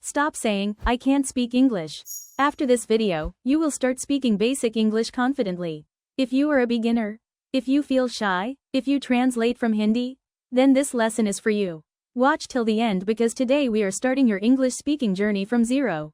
Stop saying, I can't speak English. After this video, you will start speaking basic English confidently. If you are a beginner, if you feel shy, if you translate from Hindi, then this lesson is for you. Watch till the end because today we are starting your English speaking journey from zero.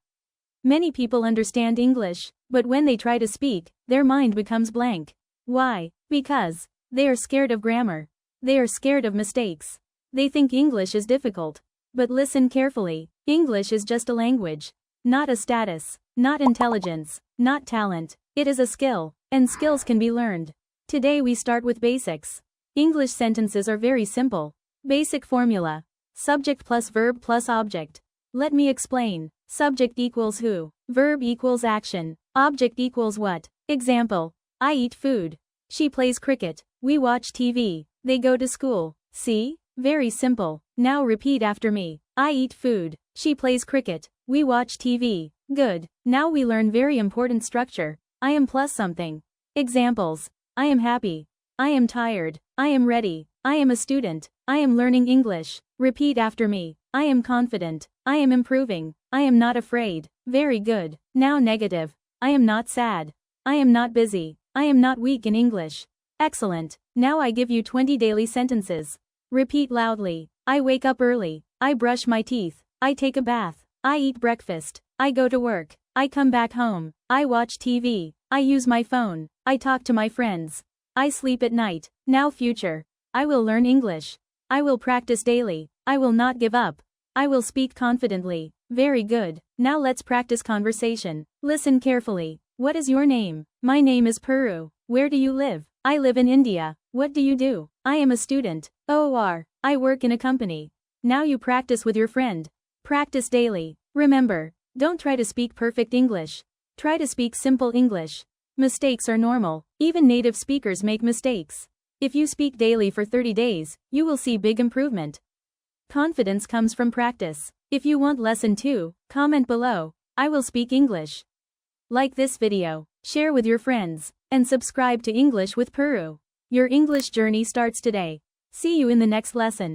Many people understand English, but when they try to speak, their mind becomes blank. Why? Because they are scared of grammar. They are scared of mistakes. They think English is difficult. But listen carefully, English is just a language. Not a status, not intelligence, not talent. It is a skill, and skills can be learned. Today we start with basics. English sentences are very simple. Basic formula. Subject plus verb plus object. Let me explain. Subject equals who. Verb equals action. Object equals what. Example. I eat food. She plays cricket. We watch TV. They go to school. See? Very simple. Now repeat after me. I eat food. She plays cricket. We watch TV. Good. Now we learn very important structure. I am plus something. Examples. I am happy. I am tired. I am ready. I am a student. I am learning English. Repeat after me. I am confident. I am improving. I am not afraid. Very good. Now negative. I am not sad. I am not busy. I am not weak in English. Excellent. Now I give you 20 daily sentences. Repeat loudly. I wake up early. I brush my teeth. I take a bath. I eat breakfast. I go to work. I come back home. I watch TV. I use my phone. I talk to my friends. I sleep at night. Now future. I will learn English. I will practice daily. I will not give up. I will speak confidently. Very good. Now let's practice conversation. Listen carefully. What is your name? My name is Puru. Where do you live? I live in India. What do you do? I am a student. I work in a company. Now you practice with your friend. Practice daily. Remember, don't try to speak perfect English. Try to speak simple English. Mistakes are normal. Even native speakers make mistakes. If you speak daily for 30 days, you will see big improvement. Confidence comes from practice. If you want lesson 2, comment below. I will speak English. Like this video, share with your friends, and subscribe to English with Puru. Your English journey starts today. See you in the next lesson.